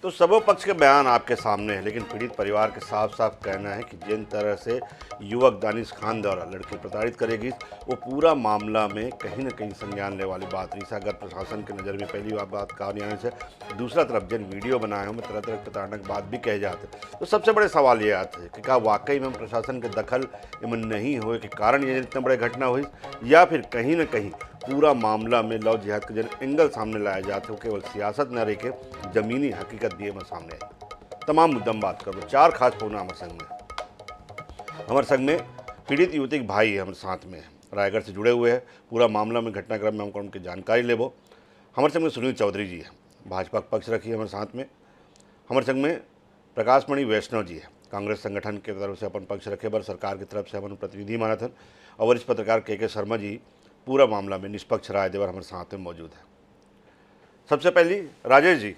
तो सबों पक्ष के बयान आपके सामने हैं, लेकिन पीड़ित परिवार के साफ साफ कहना है कि जिन तरह से युवक दानिश खान द्वारा लड़की प्रताड़ित करेगी, वो पूरा मामला में कहीं न कहीं संज्ञान लेने वाली बात रही है। अगर प्रशासन की नज़र में पहली बात कहानी आने से दूसरा तरफ जिन वीडियो बनाए में तरह तरह प्रताड़नक बात भी कहे जाते हैं, तो सबसे बड़े सवाल ये आते हैं कि क्या वाकई में प्रशासन के दखल इनमें नहीं हुए के कारण ये इतने बड़े घटना हुई, या फिर कहीं न कहीं पूरा मामला में लव जिहाद के जिन एंगल सामने लाए जाते हैं, केवल सियासत न रह के ज़मीनी हकीकत दिए में सामने आई। तमाम मुद्दों बात करो। 4 खास फोन हमारे संग में पीड़ित युवती के भाई है, हमारे साथ में रायगढ़ से जुड़े हुए हैं। पूरा मामला में घटनाक्रम में हमको उनकी जानकारी लेबो। हमारे संग में सुनील चौधरी जी है, भाजपा पक्ष रखी है हमारे साथ में। हमारे संग में प्रकाश मणि वैष्णव जी है, कांग्रेस संगठन के तरफ से अपन पक्ष रखे पर सरकार की तरफ से अपन प्रतिनिधि माना था। और वरिष्ठ पत्रकार के शर्मा जी पूरा मामला में निष्पक्ष राय देवर हमारे साथ में मौजूद है। सबसे पहली राजेश जी,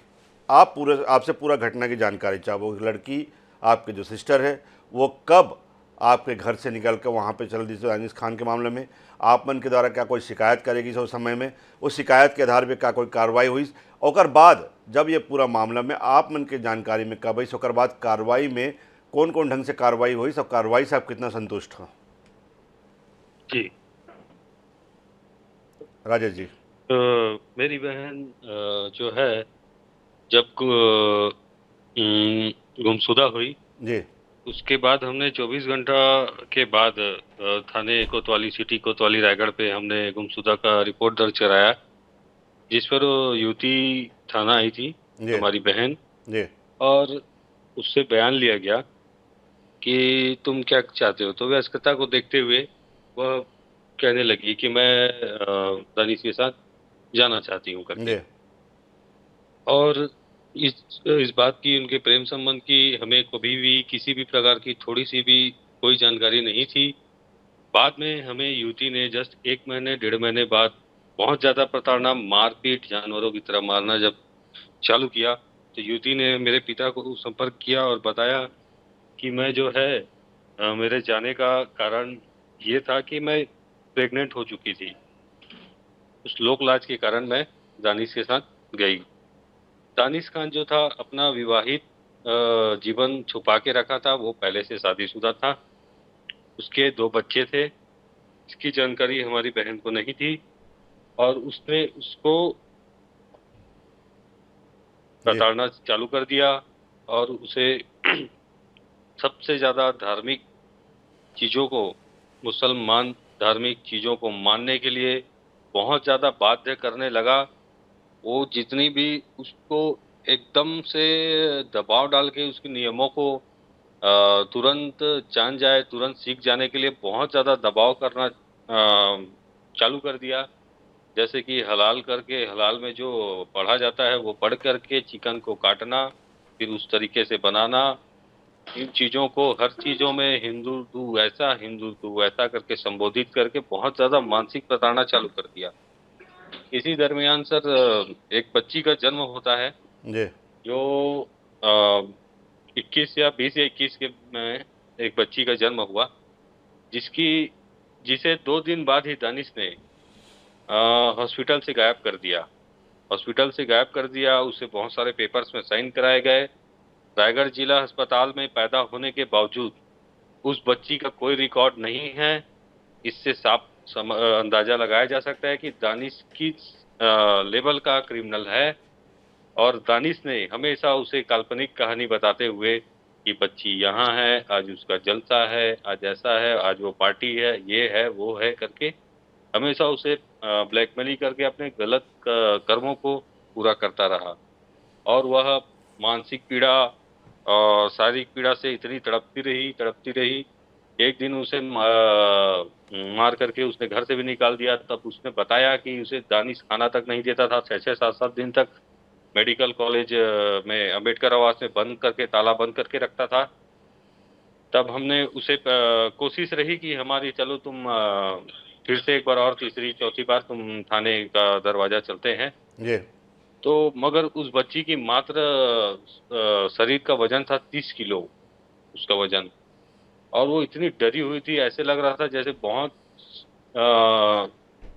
आपसे पूरा घटना की जानकारी चाहो। लड़की आपके जो सिस्टर है वो कब आपके घर से निकल कर वहाँ पे चल दी दानिश खान के मामले में, आप मन के द्वारा क्या कोई शिकायत करेगी उस समय में, उस शिकायत के आधार पे क्या कोई कार्रवाई हुई, और बाद जब ये पूरा मामला में आप मन के जानकारी में कब आई, और बाद कार्रवाई में कौन कौन ढंग से कार्रवाई हुई, सब कार्रवाई से आप कितना संतुष्ट हो? जी, राजेश जी। मेरी बहन जो है जब गुमशुदा हुई, जी उसके बाद हमने 24 घंटा के बाद थाने कोतवाली सिटी कोतवाली रायगढ़ पे हमने गुमशुदा का रिपोर्ट दर्ज कराया, जिस पर वो युवती थाना आई थी, जी हमारी बहन। जी और उससे बयान लिया गया कि तुम क्या चाहते हो। तो वयस्कता को देखते हुए वह कहने लगी कि मैं दानिश के साथ जाना चाहती हूँ करके। जी और इस बात की, उनके प्रेम संबंध की हमें कभी भी किसी भी प्रकार की थोड़ी सी भी कोई जानकारी नहीं थी। बाद में हमें युवती ने जस्ट 1 महीने 1.5 महीने बाद बहुत ज्यादा प्रताड़ना, मारपीट, जानवरों की तरह मारना जब चालू किया, तो युवती ने मेरे पिता को संपर्क किया और बताया कि मैं जो है मेरे जाने का कारण ये था कि मैं प्रेग्नेंट हो चुकी थी। उस लोक लाज के कारण मैं दानिश के साथ गई। दानिश खान जो था अपना विवाहित जीवन छुपा के रखा था, वो पहले से शादीशुदा था, उसके 2 बच्चे थे। इसकी जानकारी हमारी बहन को नहीं थी और उसने उसको जी प्रताड़ना चालू कर दिया और उसे सबसे ज्यादा धार्मिक चीजों को, मुसलमान धार्मिक चीजों को मानने के लिए बहुत ज्यादा बाध्य करने लगा। वो जितनी भी उसको एकदम से दबाव डाल के उसके नियमों को तुरंत जान जाए, तुरंत सीख जाने के लिए बहुत ज्यादा दबाव करना चालू कर दिया। जैसे कि हलाल करके, हलाल में जो पढ़ा जाता है वो पढ़ करके चिकन को काटना, फिर उस तरीके से बनाना, इन चीजों को हर चीजों में हिंदू तू ऐसा, हिंदू तू ऐसा करके संबोधित करके बहुत ज्यादा मानसिक प्रताड़ना चालू कर दिया। इसी दरमियान सर एक बच्ची का जन्म होता है, जी जो 21 के में एक बच्ची का जन्म हुआ, जिसकी जिसे 2 दिन बाद ही दानिश ने हॉस्पिटल से गायब कर दिया। हॉस्पिटल से गायब कर दिया, उसे बहुत सारे पेपर्स में साइन कराए गए। रायगढ़ जिला अस्पताल में पैदा होने के बावजूद उस बच्ची का कोई रिकॉर्ड नहीं है। इससे साफ अंदाजा लगाया जा सकता है कि दानिश किस लेवल का क्रिमिनल है। और दानिश ने हमेशा उसे काल्पनिक कहानी बताते हुए कि बच्ची यहाँ है, आज उसका जलसा है, आज ऐसा है, आज वो पार्टी है, ये है, वो है करके हमेशा उसे ब्लैकमेल करके अपने गलत कर्मों को पूरा करता रहा। और वह मानसिक पीड़ा और शारीरिक पीड़ा से इतनी तड़पती रही। एक दिन उसे मार करके उसने घर से भी निकाल दिया। तब उसने बताया कि उसे दानिश खाना तक नहीं देता था, 6-6 7-7 दिन तक मेडिकल कॉलेज में अम्बेडकर आवास में बंद करके, ताला बंद करके रखता था। तब हमने उसे कोशिश रही कि हमारी, चलो तुम फिर से एक बार और तीसरी चौथी बार तुम थाने का दरवाजा चलते हैं। जी तो मगर उस बच्ची की मात्र शरीर का वजन था 30 किलो, उसका वजन। और वो इतनी डरी हुई थी, ऐसे लग रहा था जैसे बहुत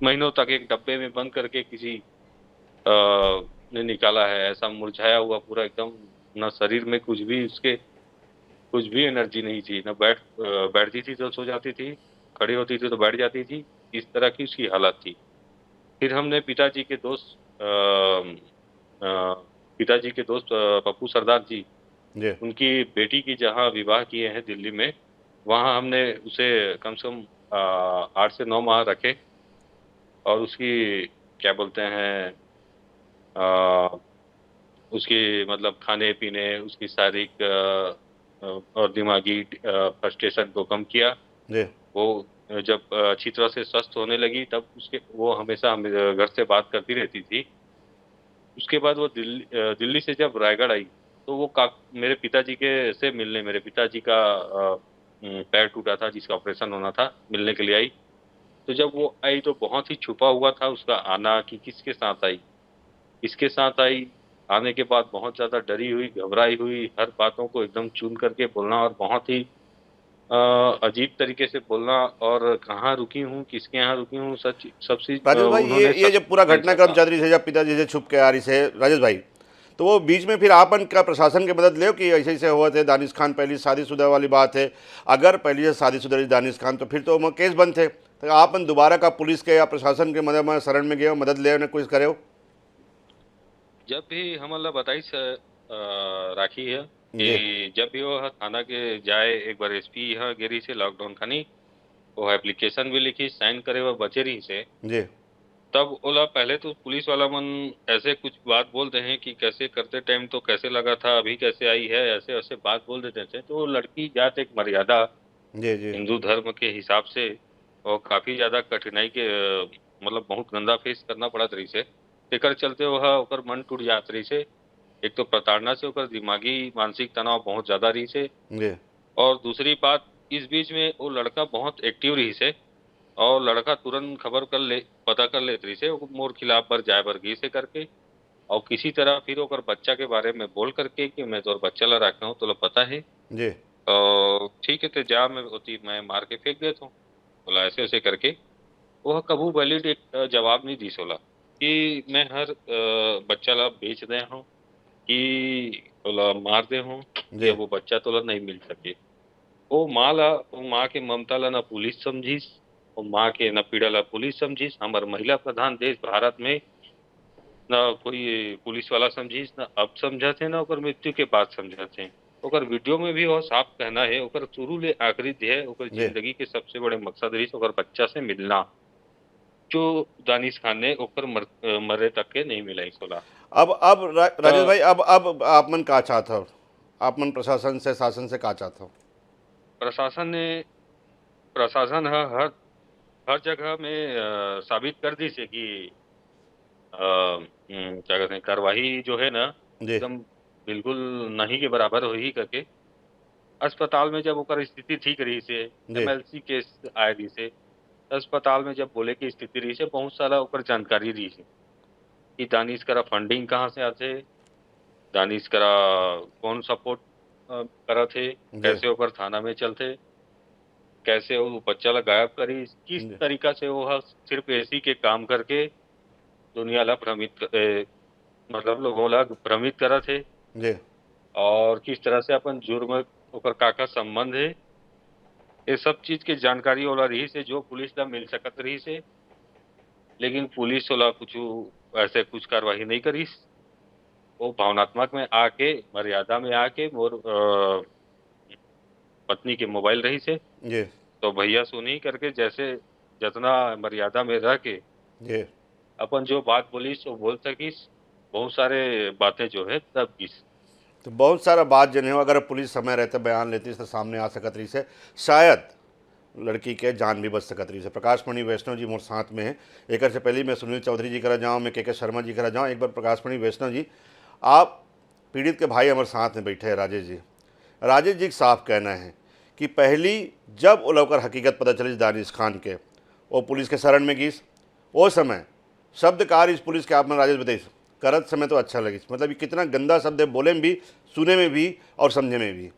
महीनों तक एक डब्बे में बंद करके किसी ने निकाला है। ऐसा मुरझाया हुआ पूरा एकदम ना शरीर में कुछ भी उसके कुछ भी एनर्जी नहीं थी, ना बैठती थी तो सो जाती थी, खड़ी होती थी तो बैठ जाती थी, इस तरह की उसकी हालत थी। फिर हमने पिताजी के दोस्त पिताजी के दोस्त पप्पू सरदार जी, जी उनकी बेटी की जहाँ विवाह किए हैं दिल्ली में, वहाँ हमने उसे कम से कम 8 से 9 माह रखे और उसकी क्या बोलते हैं अ, उसकी मतलब खाने पीने, उसकी शारीरिक और दिमागी फ्रस्ट्रेशन को कम किया। जी वो जब अच्छी तरह से स्वस्थ होने लगी तब उसके वो हमेशा हम घर से बात करती रहती थी। उसके बाद वो दिल्ली से जब रायगढ़ आई तो वो मेरे पिताजी के से मिलने, मेरे पिताजी का पैर टूटा था जिसका ऑपरेशन होना था, मिलने के लिए आई। तो जब वो आई तो बहुत ही छुपा हुआ था उसका आना कि किसके साथ आई, किसके साथ आई। आने के बाद बहुत ज़्यादा डरी हुई, घबराई हुई, हर बातों को एकदम चुन करके बोलना और बहुत ही अ, अजीब तरीके से बोलना और कहाँ रुकी हूँ, किसके यहाँ रुकी हूँ, सच सब चीज़ राजेश भाई, उन्होंने ये सच जब पूरा नहीं घटनाक्रम सका। चल रही है, जब पिताजी से छुप के आ रही से राजेश भाई, तो वो बीच में फिर आपन का प्रशासन की मदद ले कि ऐसे ऐसे हुआ थे, दानिश खान पहली शादीशुदा वाली बात है, अगर पहली से शादीशुदा रही दानिश खान तो फिर तो वो केस बंद थे, तो आपन दोबारा का पुलिस के या प्रशासन के मदद में शरण में गए हो, मदद ले कुछ करे हो? जब भी हम अल्लाह बताई से राखी है जी कि जब भी वो थाना के जाए एक बार एसपी यहाँ गिरी से लॉकडाउन खानी, वो एप्लीकेशन भी लिखी, साइन करे वो बचे रही से। जी तब ओला पहले तो पुलिस वाला मन ऐसे कुछ बात बोलते हैं कि कैसे करते टाइम तो कैसे लगा था, अभी कैसे आई है, ऐसे ऐसे बात बोल देते थे। तो वो लड़की जात एक मर्यादा जी जी हिंदू धर्म के हिसाब से और काफी ज्यादा कठिनाई के मतलब बहुत गंदा फेस करना पड़ा रही से, तेकर चलते वह ओकर मन टूट जात रही से। एक तो प्रताड़ना से ओकर दिमागी मानसिक तनाव बहुत ज्यादा रही से, जी और दूसरी बात इस बीच में वो लड़का बहुत एक्टिव रही से, और लड़का तुरंत खबर कर ले, पता कर लेत रही से वो मोर खिलाफ बर जाए बर गई से करके। और किसी तरह फिर ओकर बच्चा के बारे में बोल करके कि मैं तोर बच्चा ला रखा हूँ, तो पता है जी तो ठीक है, तो जा मैं होती मैं मार के फेंक देता हूँ। बोला ऐसे ऐसे करके वह कबू वैलिड एक जवाब नहीं दी सोला कि मैं हर बच्चा ला बेच दे हूँ कि बोला मार दे हूँ कि जी अब वो बच्चा तोला नहीं मिल सके। वो माँ के ममता ला ना पुलिस समझीस, वो माँ के न पीड़ा ला पुलिस समझीस। हमार महिला प्रधान देश भारत में ना कोई पुलिस वाला समझीस, ना अब समझा थे, ना ओकर मृत्यु के बाद समझा थे। ओकर वीडियो में भी वो साफ कहना है ओकर शुरू ले आखिरी ध्येय ओकर जी जिंदगी के सबसे बड़े मकसद रही ओकर बच्चा से मिलना, जो दानिश खान ने ओकर मरे तक के नहीं मिला सोला। राजेश तो भाई, अब आप मन का चाहते हो, आप मन प्रशासन से शासन से का चाहते हो? प्रशासन ने प्रशासन हर हर जगह में साबित कर दी से कि क्या कहते हैं कार्रवाई जो है ना जी एकदम बिल्कुल नहीं के बराबर हो ही करके। अस्पताल में जब ओकर स्थिति ठीक रही से, जी एमएलसी केस आए रही से, अस्पताल में जब बोले की स्थिति रही से बहुत सारा ओकर जानकारी रही से कि दानिश करा फंडिंग कहाँ से आथे, दानिश करा कौन सपोर्ट करत है, जी कैसे ओकर थाना में चलते, कैसे वो बच्चा ला गायब करी, किस जी तरीका से वो सिर्फ एसी के काम करके दुनिया ला मतलब लोगों ला भ्रमित करत है। जी और किस तरह से अपन जुर्म ओकर का संबंध है, ये सब चीज के जानकारी वाला रही से जो पुलिस ला मिल सकत रही से। लेकिन पुलिस वाला कुछ ऐसे कुछ कार्रवाई नहीं करी। वो भावनात्मक में आके मर्यादा में आके मोर पत्नी के मोबाइल रही से, जी तो भैया सुनी करके जैसे जितना मर्यादा में रह के जी अपन जो बात बोली सो बोल सकीस, बहुत सारे बातें जो है तब किस। तो बहुत सारा बात जन है, अगर पुलिस समय रहते बयान लेती तो सामने आ सकत रही से, शायद लड़की के जान भी बच सकत रही से। प्रकाश मणि वैष्णव जी मोर साथ में है। एक से पहले मैं सुनील चौधरी जी करा जाऊँ, मैं के शर्मा जी करा जाऊँ। एक बार प्रकाश मणि वैष्णव जी, आप पीड़ित के भाई हमारे साथ में बैठे हैं राजेश जी। राजेश जी का साफ कहना है कि पहली जब वो लौकर हकीकत पता चली दानिश खान के, वो पुलिस के शरण में गीस, वो समय शब्दकार इस पुलिस के आप में राजेश बताइए करत समय तो अच्छा लगी, मतलब ये कितना गंदा शब्द है, बोले में भी, सुने में भी और समझे में भी।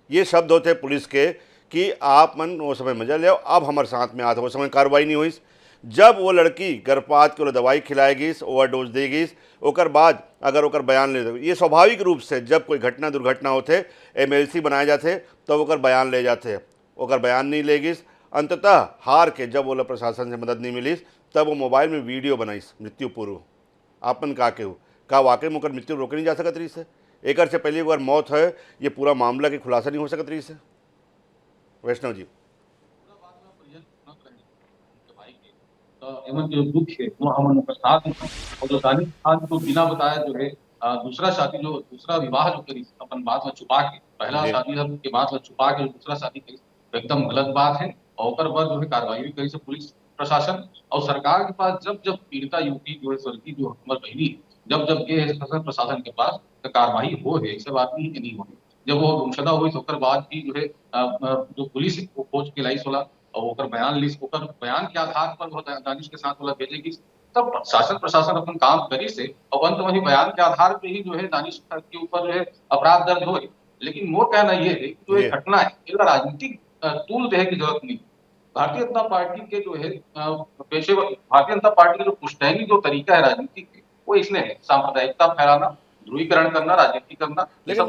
ये शब्द होते हैं पुलिस के कि आप मन वो समय मजा ले आओ, अब हमारे साथ में आते, वो समय कार्रवाई नहीं हुई। जब वो लड़की गर्भपात के लिए दवाई खिलाएगी, ओवरडोज देगी, ओकर बाद अगर ओकर बयान ले ये स्वाभाविक रूप से जब कोई घटना दुर्घटना होते एमएलसी बनाए जाते तब ओकर बयान ले जाते, ओकर बयान नहीं लेगी, अंततः हार के जब वो प्रशासन से मदद नहीं मिली तब वो मोबाइल में वीडियो बनाईस मृत्यु पूर्व। आपन का केहू का वाकई में ओकर मृत्यु रोके नहीं जा सकत रही से? एक से पहले अगर मौत है ये पूरा मामला के खुलासा नहीं हो सकत रही से? वैष्णव जी एवं जो दुख है वो हम उनका साथ हैं। और जो दानिश खान को बिना बताया जो है दूसरा विवाह जो करी अपन बात में छुपा के, पहला जी। शादी के बाद में छुपा के दूसरा शादी करी, तो एकदम गलत बात है। और ओकर बाद जो है कार्रवाई भी करी से पुलिस प्रशासन और सरकार के पास जब जब पीड़िता युवती जो है स्वर्गीय जो हमार बहनी जब जब ये है प्रशासन के पास तो कार्रवाई हो है, ऐसे बात नहीं है कि नहीं हो। जब वो गुमशुदा हुई तो ओकर बाद भी जो है जो पुलिस को खोज के लाई सोला और ओकर बयान लिस्ट ओकर बयान के आधार पर वो दानिश के साथ वाला भेजेगी, तब शासन प्रशासन अपन काम करी से और अंत वही बयान के आधार पे ही जो है दानिश के ऊपर जो है अपराध दर्ज हो। लेकिन मोर कहना ये है कि जो एक घटना है इसका राजनीतिक तूल देने की जरूरत नहीं। भारतीय जनता पार्टी के जो है पेशेवर भारतीय जनता पार्टी के जो पुश्तैनी जो तरीका है राजनीति के वो इसमें है सांप्रदायिकता फैलाना, ध्रुवीकरण करना, राजनीति करना। लेकिन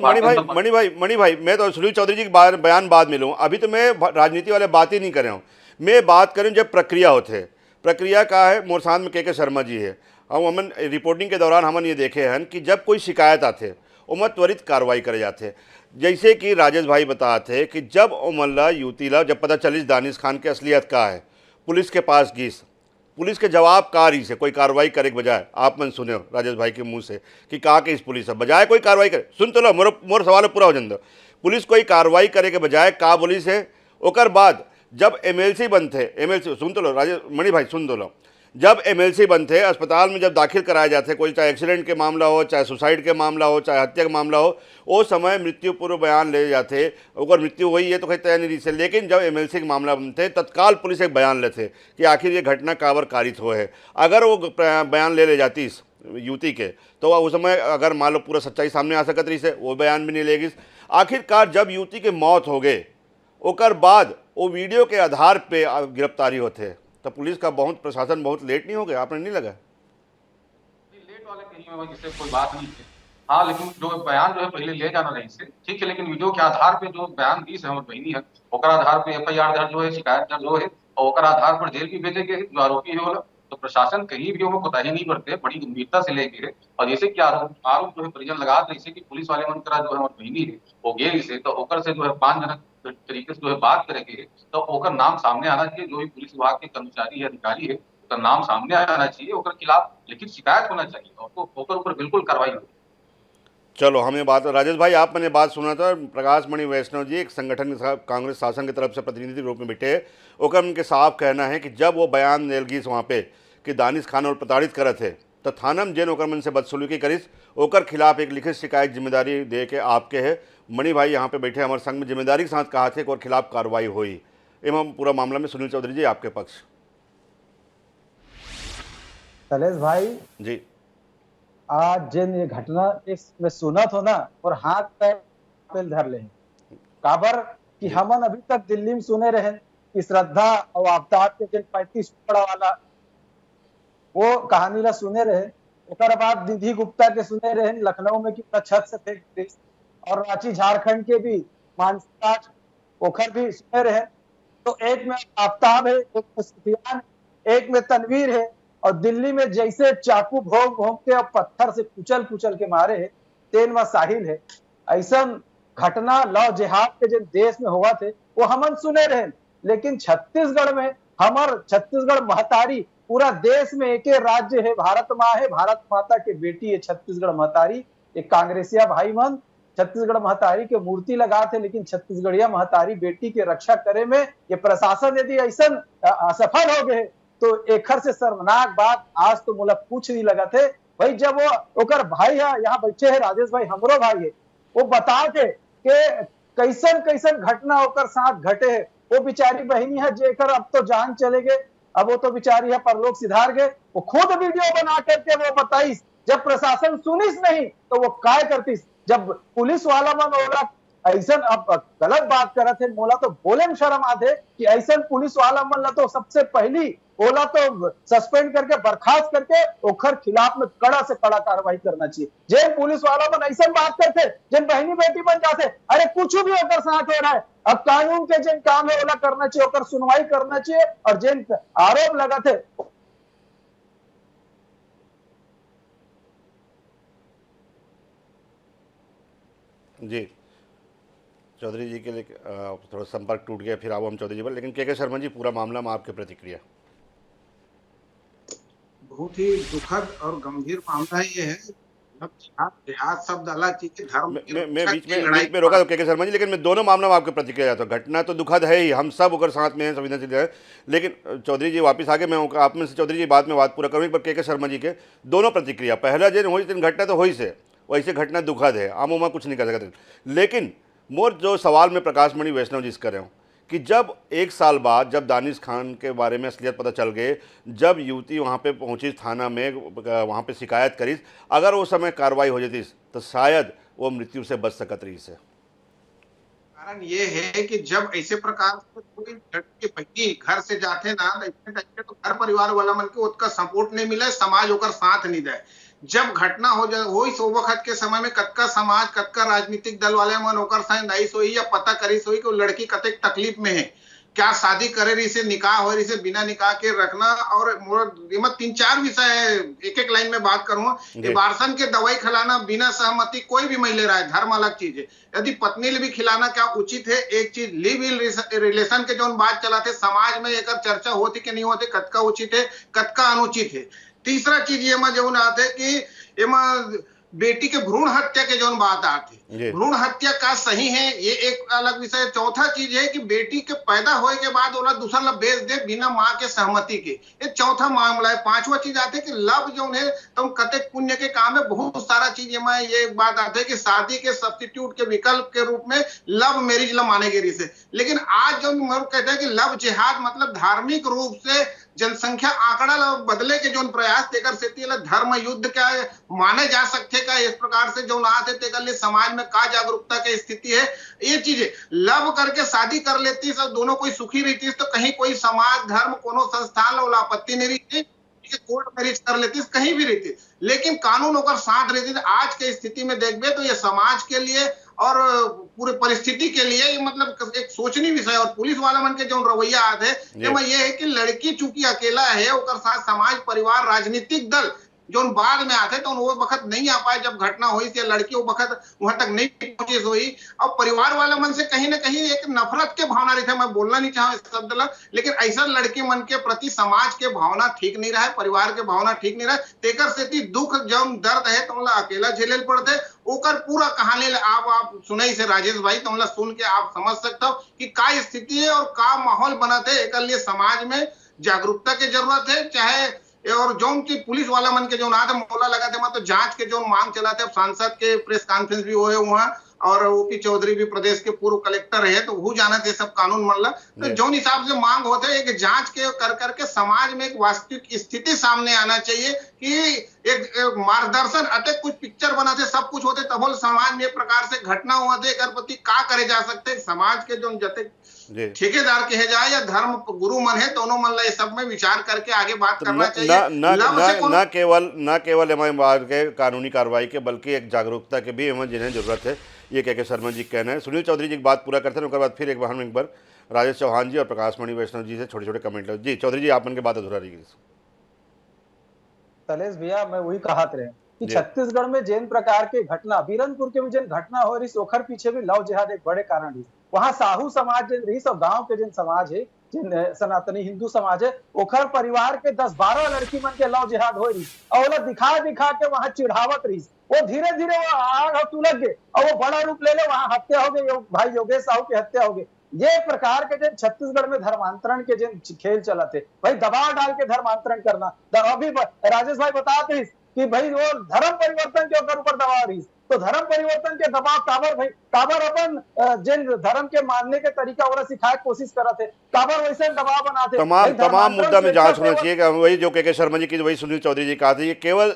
मणि भाई मैं तो सुनील चौधरी जी के बयान बाद में लूँ, अभी तो मैं राजनीति वाले बात ही नहीं कर रहा हूँ। मैं बात करूँ जब प्रक्रिया होते, प्रक्रिया का है मोर साथ में के शर्मा जी है, और हमन रिपोर्टिंग के दौरान हमन ये देखे हैं कि जब कोई शिकायत आते उमर त्वरित कार्रवाई करे जाते। जैसे कि राजेश भाई बताते कि जब उमल्ला युवतीला जब पता चलिस दानिश खान के असलियत का है, पुलिस के पास गीस, पुलिस के जवाब कारी से कोई कार्रवाई करे के बजाय आप मन सुने राजेश भाई के मुंह से कि कहा कि इस पुलिस है बजाय कोई कार्रवाई करे, सुन तो लो मोर सवाल पूरा हो जाए। पुलिस कोई कार्रवाई करे के बजाय का बोली से ओकर बाद जब एमएलसी बनते, एमएलसी सुन तो लो राजेश मणि भाई सुन तो लो, जब एमएलसी बनते अस्पताल में जब दाखिल कराए जाते, कोई चाहे एक्सीडेंट के मामला हो, चाहे सुसाइड के मामला हो, चाहे हत्या का मामला हो, वो समय मृत्यु पूर्व बयान ले जाते, अगर मृत्यु हुई है तो कहीं तय नहीं से। लेकिन जब एमएलसी के मामला बनते तत्काल पुलिस एक बयान लेते कि आखिर ये घटना काबर कारित हो है। अगर वो बयान ले जाती युवती के तो उस समय अगर मान लो पूरा सच्चाई सामने आ सकत रही से, वो बयान भी नहीं लेगी। आखिरकार जब युवती के मौत हो गए ओकर बाद वो वीडियो के आधार पे गिरफ्तारी होते तो पुलिस का बहुत प्रशासन बहुत लेट नहीं हो गया? आपने नहीं लगा? लेट वाले कहीं में जिससे कोई बात नहीं है। हाँ, लेकिन जो बयान जो है पहले ले जाना रही से ठीक है, लेकिन वीडियो के आधार पे जो बयान दी से हमारी बहनी है ओकर आधार पे एफआईआर दर्ज हो है, शिकायत दर्ज हो है और ओकर आधार पर जेल भी भेजे गए जो आरोपी है वाला। तो प्रशासन कहीं भी वो कोताही नहीं बरते, बड़ी गंभीरता से लेके है। और जैसे कि आरोप जो है परिजन लगा जैसे कि पुलिस वाले मन करा जो है हमारी बहनी है वो गेल से तो ओकर से जो है 5 जनक तरीके से जो है बात करेंगे तो ओकर नाम सामने आना चाहिए। जो भी पुलिस विभाग के कर्मचारी है अधिकारी है उसका नाम सामने आना चाहिए, ओकर खिलाफ लिखित शिकायत होना चाहिए और ओकर ऊपर बिल्कुल कार्रवाई हो। चलो हमें बात राजेश भाई आप मैंने बात सुना था प्रकाश मणि वैष्णव जी एक संगठन के साथ कांग्रेस शासन की तरफ से प्रतिनिधि रूप में बैठे, ओकर उनके साफ कहना है कि जब वो बयान देलगिस वहाँ पे कि दानिश खान और प्रताड़ित करत है तो थाना में जेन ओकर मन से बदसलूकी करिस ओकर खिलाफ एक लिखित शिकायत जिम्मेदारी दे के आपके है। मणि भाई यहाँ पे बैठे हमारे संग में जिम्मेदारी के साथ कहा थे और खिलाफ कार्रवाई हुई एवं पूरा मामला में सुनील चौधरी जी आपके पक्ष। शैलेश भाई जी आज जिन ये घटना में सुना था ना और हाथ पैर धर ले काबर कि हमन अभी तक दिल्ली में सुने रहे कि श्रद्धा और आफ्ताब के जिन 35 टुकड़ा वाला वो कहानी ला सुने रहे, ओकर बाद निधि गुप्ता के सुने रहे लखनऊ में कि छत से फेंक दी और रांची झारखंड के भी मानसी ओखर भी सुने रहे। तो एक में आफ्ताब है, एक में सुफियान, एक में तनवीर है और दिल्ली में जैसे चाकू भोग भोग के और पत्थर से कुचल के मारे है तेन में साहिल है। ऐसा घटना लव जिहाद के जो देश में हुआ थे वो हमन सुने रहे, लेकिन छत्तीसगढ़ में हमार छत्तीसगढ़ महतारी पूरा देश में एक राज्य है, भारत माँ है, भारत माता के बेटी है छत्तीसगढ़ महतारी। एक कांग्रेसिया भाई मन छत्तीसगढ़ महतारी के मूर्ति लगा थे, लेकिन छत्तीसगढ़िया महतारी बेटी के रक्षा करे में ये प्रशासन यदि ऐसा असफल हो गए तो एखर से शर्मनाक बात आज तो मुला कुछ नहीं लगा थे भाई। जब वो ओकर भाई है यहाँ बैठे है राजेश भाई हमरो भाई है, वो बता के कैसन कैसन घटना ओकर साथ घटे है। वो बिचारी बहनी है जेकर अब तो जान चले गए, अब वो तो बिचारी है परलोक सिधार गए, वो खुद वीडियो बना करके वो बताइस। जब प्रशासन सुनिस नहीं तो वो काय करतीस, जब पुलिस वाला मन ओला ऐसा अब गलत बात करत है, मोला तो बोले में शर्म आते कि ऐसा पुलिस वाला मन ला तो सबसे पहली ओला तो सस्पेंड करके बर्खास्त करके ओखर खिलाफ में कड़ा से कड़ा कार्रवाई करना चाहिए। जेन पुलिस वाला मन ऐसा बात करते, जेन बहनी बेटी बन जाते, अरे कुछ भी ओकर साथ हो रहा है, अब कानून के जेन काम है ओला करना चाहिए, ओकर सुनवाई करना चाहिए, और जेन आरोप लगाते जी। चौधरी जी के लिए थोड़ा संपर्क टूट गया, फिर आओ हम चौधरी जी पर। लेकिन के शर्मा जी, पूरा मामला में आपकी प्रतिक्रिया? बहुत ही दुखद और गंभीर मामला ये है। अब जिहाद जिहाद शब्द अलग चीज है, धर्म की मैं रक्षा बीच की में लड़ाई बीच में रोका के शर्मा जी, लेकिन मैं दोनों मामला में आपकी प्रतिक्रिया चाहता हूँ। घटना तो दुखद है ही, हम सब ओकर साथ में हैं, संवेदनशील है, लेकिन चौधरी जी वापस आके मैं आप में से चौधरी जी बाद में बात पूरा करूँ, एक बार के शर्मा जी के दोनों प्रतिक्रिया। पहला दिन हुई दिन घटना तो हुई से वैसे घटना दुखद है, आम उमा कुछ नहीं कर सकते, लेकिन मोर जो सवाल में प्रकाश मणि वैष्णव जी से कर रहे हूँ कि जब 1 साल बाद जब दानिश खान के बारे में असलियत पता चल गए, जब युवती वहाँ पे पहुँची थाना में, वहाँ पे शिकायत करी, अगर वो समय कार्रवाई हो जाती तो शायद वो मृत्यु से बच सकत रही से। कारण ये है कि जब ऐसे प्रकार से कोई लड़की बहनी घर से जाते ना, तो घर परिवार वाला मन के उसका सपोर्ट नहीं मिले, समाज होकर साथ नहीं दे। जब घटना हो जाए हो इस वक्त के समय में कतका समाज कतका राजनीतिक दल वाले मन होकर साइन नहीं सोई या पता करी सोई कि वो लड़की कतक तकलीफ में है, क्या शादी करे रही से, निकाह हो रही से, बिना निकाह के रखना। और मोर 3-4 विषय है, एक एक लाइन में बात करूंगा। बारसन के दवाई खिलाना बिना सहमति कोई भी महिला रहा है, धर्म अलग चीज है। यदि पत्नी ने भी खिलाना क्या उचित है? एक चीज लिव इन रिलेशन के जो बात चलाते समाज में एक चर्चा होती कि नहीं होती, कतका उचित है कतका अनुचित है। तीसरा चीज ये जो आते कि बेटी के भ्रूण हत्या के जो बात आती, भ्रूण हत्या का सही है ये एक अलग विषय। चौथा चीज है कि बेटी के पैदा होने के बाद ओला दूसरा ला बेच दे बिना माँ के सहमति के, ये चौथा मामला है। पांचवा चीज आते कि लव जो है तुम कतक पुण्य के काम है, बहुत सारा चीज में ये बात आते है कि शादी के सब्स्टिट्यूट के विकल्प के रूप में लव मैरिज ला माने गई से। लेकिन आज जो कहते हैं कि लव जिहाद मतलब धार्मिक रूप से जनसंख्या आंकड़ा बदले के जो प्रयास तेकर से धर्म युद्ध क्या माने जा सकते का, इस प्रकार से जो आते तेकर लिए समाज में का जागरूकता की स्थिति है। ये चीजें लव करके शादी कर लेती सब दोनों कोई सुखी रहती तो कहीं कोई समाज धर्म कोनो संस्थान ला आपत्ति नहीं रहती, कोर्ट मैरिज कर लेती कहीं भी रहती, लेकिन कानून होकर साथ रहती। आज के स्थिति में देखबे तो ये समाज के लिए और पूरे परिस्थिति के लिए ये मतलब एक सोचनीय विषय। और पुलिस वाला मन के जो रवैया आते हैं ये है कि लड़की चूंकि अकेला है, ओकर साथ समाज परिवार राजनीतिक दल जो बाद में आते तो वो वक्त नहीं आ पाए जब घटना हुई थी, लड़की वो वक्त वहां तक नहीं पहुंची हुई। अब परिवार वाला मन से कहीं ना कहीं एक नफरत के भावना रही थे, मैं बोलना नहीं चाहूँ इस शब्द ला, लेकिन ऐसा लड़की मन के प्रति समाज के भावना ठीक नहीं रहा, परिवार के भावना ठीक नहीं रहा। तेकर से दुख जब दर्द है तो अकेला झेले पड़ते। ओकर पूरा कहानी आप सुने से राजेश भाई, तो सुन के आप समझ सकते हो कि का स्थिति है और का माहौल बना थे। एक लिए समाज में जागरूकता की जरूरत है, चाहे और जो की पुलिस वाला मन के जो ना मोला लगा थे मतलब जांच के जो मांग चलाते। अब सांसद के प्रेस कॉन्फ्रेंस भी हुए वहां, और ओपी चौधरी भी प्रदेश के पूर्व कलेक्टर है, तो वो जाना थे सब कानून मतलब तो जो हिसाब से मांग होते है एक जांच के कर करके समाज में एक वास्तविक स्थिति सामने आना चाहिए कि एक मार्गदर्शन अटक कुछ पिक्चर बनाते सब कुछ होते तब समाज में एक प्रकार से घटना हुआ थे एक प्रति का करे जा सकते। समाज के जो जते ठेकेदार कहे जाए या धर्म गुरु मन है दोनों मन ला सब में विचार करके आगे बात करना चाहिए। न केवल एमआईआर के कानूनी कार्रवाई के बल्कि एक जागरूकता के भी एवं जिन्हें जरूरत है, ये के शर्मा जी कहना है। सुनील चौधरी जी की बात पूरा करते हैं, उसके बाद फिर एक बार राजेश चौहान जी और प्रकाश मणि वैष्णव जी से छोटे छोटे कमेंट लो। जी चौधरी जी, आप मन के बात अधूरा रही। तलेश भैया मैं वही कहा रहे कि छत्तीसगढ़ में जिन प्रकार के घटना, बीरनपुर के भी जिन घटना हो रही ओखर पीछे भी लव जिहाद एक बड़े कारण रही। वहां साहू समाज जिन रही सब गांव के जिन समाज है, जिन सनातनी हिंदू समाज है, ओखर परिवार के 10-12 लड़की मन के लव जिहाद हो रही और दिखा दिखा के वहां चिढ़ावत रही। वो धीरे धीरे वो आग तुलग गए और वो बड़ा रूप ले ले, वहां हत्या हो गई, भाई योगेश साहू की हत्या हो गई। ये प्रकार के जिन छत्तीसगढ़ में धर्मांतरण के जिन खेल चला थे, भाई दबाव डाल के धर्मांतरण करना। अभी राजेश भाई बताते कि भाई वो धर्म परिवर्तन के ऊपर दबाव रही, तो धर्म परिवर्तन के दबाव काबर भाई, काबर अपन जिन धर्म के मानने के तरीका वाला सिखाए कोशिश करत है, काबर वैसे दबाव बनाते तमाम भाई, तमाम धर्मांतरण मुद्दा में स्वेच्छा जांच होना सेवन- चाहिए कि वही जो के शर्मा जी की वही सुनील चौधरी जी कहा था, ये केवल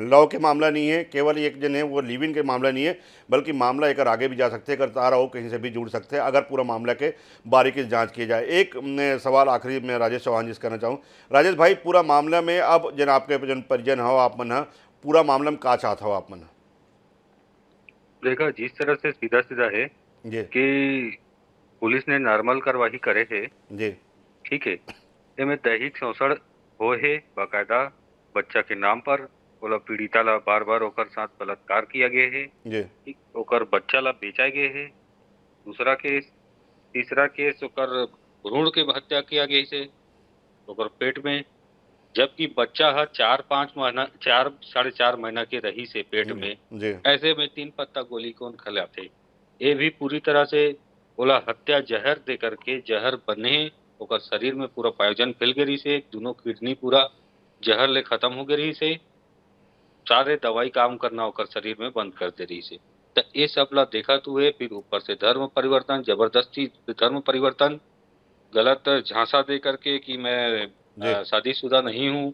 लॉ के मामला नहीं है, केवल एक जन है वो लिव इन के मामला नहीं है, बल्कि मामला एक आगे भी जा सकते हैं, अगर तारा हो कहीं से भी जुड़ सकते हैं अगर पूरा मामला के बारीकी से जांच की जाए। एक सवाल आखिरी में राजेश चौहान जी से करना चाहूँ। राजेश भाई, पूरा मामला में अब जन आपके जन परिजन हो आप मन पूरा मामला में का चाहता हो आप मन? देखा जिस तरह से सीधा सीधा है जी कि पुलिस ने नॉर्मल कार्रवाई करे है, जी ठीक है, एमे दैहिक शोषण हो है बाकायदा बच्चा के नाम पर, बोला पीड़िता ला बार बार ओकर साथ बलात्कार किया गया है, जी ठीक, ओकर बच्चा ला बेचा गया है। दूसरा केस, तीसरा केस ओकर भ्रूण के हत्या किया गया है ओकर पेट में, जबकि बच्चा है 4-5 महीना 4-4.5 महीना के रही से पेट में, जी ऐसे में 3 पत्ता गोली कौन खिलाते? ये भी पूरी तरह से बोला हत्या जहर दे करके, जहर बने ओकर शरीर में पूरा पायोजन फैल गई से, दोनों किडनी पूरा जहर ले खत्म हो गई से, सारे दवाई काम करना ओकर शरीर में बंद कर दे रही से। तो ये सब ला देखा तू है, फिर ऊपर से धर्म परिवर्तन, जबरदस्ती धर्म परिवर्तन, गलत झांसा दे करके कि मैं शादीशुदा नहीं हूँ,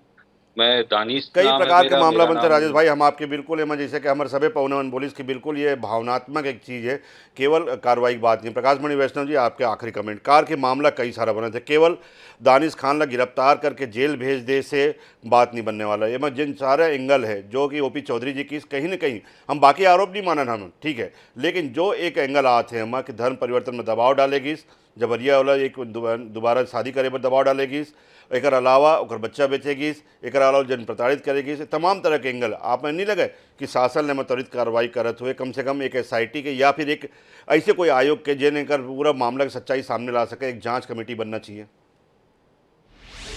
मैं दानिश कई नाम है प्रकार के मेरा, मामला मेरा बनते हैं नाम राजेश भाई, हम आपके बिल्कुल एम जैसे कि हमारे सभी पवनवन बोलिस की बिल्कुल ये भावनात्मक एक चीज़ है, केवल कार्रवाई की बात नहीं। प्रकाश मणि वैष्णव जी, आपके आखिरी कमेंट। कार के मामला कई सारा बने थे, केवल दानिश खान ला गिरफ्तार करके जेल भेज दे से बात नहीं बनने वाला। ये जिन सारे एंगल है जो कि ओपी चौधरी जी की कहीं ना कहीं, हम बाकी आरोप नहीं मानन हम, ठीक है, लेकिन जो एक एंगल आते हैं हम कि धर्म परिवर्तन में दबाव डालेगी, जबरिया वाला एक दोबारा शादी करे पर दबाव डालेगी, एक अलावा ओकर बच्चा बेचेगी, एक अलावा जन प्रताड़ित करेगी, तमाम तरह के एंगल आप में नहीं लगे कि शासन ने त्वरित कार्रवाई करत हुए कम से कम एक SIT के या फिर एक ऐसे कोई आयोग के जिन्हें कर पूरा मामला की सच्चाई सामने ला सके, एक जांच कमेटी बनना चाहिए।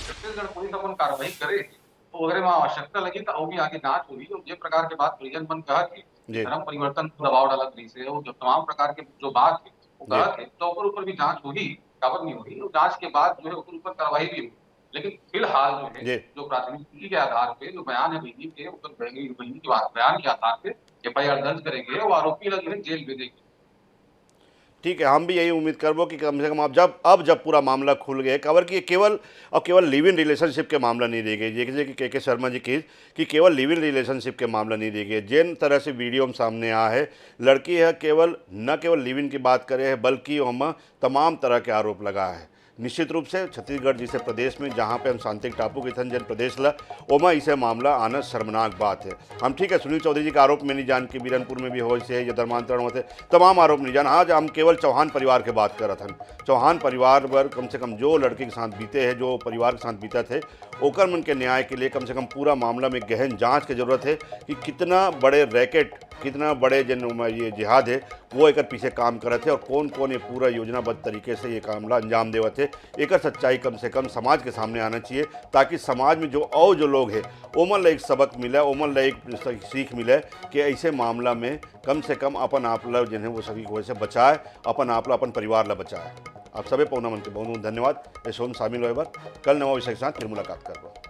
छत्तीसगढ़ पुलिस अपन कार्रवाई करे तो अगर वहाँ आवश्यकता लगी तो और भी आगे जांच होगी। और ये प्रकार के बात परिजन मन कहा कि जी धर्म परिवर्तन को दबाव डालत रही से, और जो तमाम प्रकार के जो बात है वो कहा थे तो ओकर ऊपर भी जांच होगी, काबर नहीं होगी, और जांच के बाद जो है ओकर ऊपर कार्रवाई भी होगी। लेकिन फिलहाल जो जी। है जो प्राथमिकी के आधार पे जो बयान है बहनी के, ओकर बहनी के बयान के आधार पे FIR दर्ज करेंगे और आरोपी ला जो है जेल भेजेंगे। ठीक है, हम भी यही उम्मीद करबो कि कम से कम अब जब पूरा मामला खुल गया खबर कि केवल लिव इन रिलेशनशिप के मामला नहीं रह गई, जैसे कि के शर्मा जी की कि केवल लिव इन रिलेशनशिप के मामला नहीं रह गए। जिन तरह से वीडियो में सामने आया है, लड़की है न केवल लिव इन की बात करे है बल्कि हम तमाम तरह के आरोप लगा है। निश्चित रूप से छत्तीसगढ़ जैसे प्रदेश में जहाँ पे हम शांतिक टापू के थन जन प्रदेश ला ओमा इसे मामला आना शर्मनाक बात है। हम ठीक है, सुनील चौधरी जी का आरोप में नहीं जान कि बीरनपुर में भी हो से या धर्मांतरण होते, तमाम आरोप नहीं जान। आज हम केवल चौहान परिवार के बात कर रहे थे। चौहान परिवार पर कम से कम जो लड़के के साथ बीते हैं, जो परिवार के साथ बीता थे, ओकर मन के न्याय के लिए कम से कम पूरा मामला में गहन जाँच की जरूरत है कि कितना बड़े रैकेट, कितना बड़े जन ये जिहाद है वो एक पीछे काम करे थे और कौन कौन ये पूरा योजनाबद्ध तरीके से ये मामला अंजाम देवत थे। एक सच्चाई कम से कम समाज के सामने आना चाहिए ताकि समाज में जो लोग हैं ओमन ला एक सबक मिले, ओमन ला एक सीख मिले कि ऐसे मामला में कम से कम अपन आप ला जिन्हें वो सभी को से बचाए, अपन आप ला अपन परिवार ला बचाए। आप सभी पौना मन के बहुत बहुत धन्यवाद। ये शोन शामिल हुए बार कल नवा विषय के साथ फिर मुलाकात कर रहा हूँ।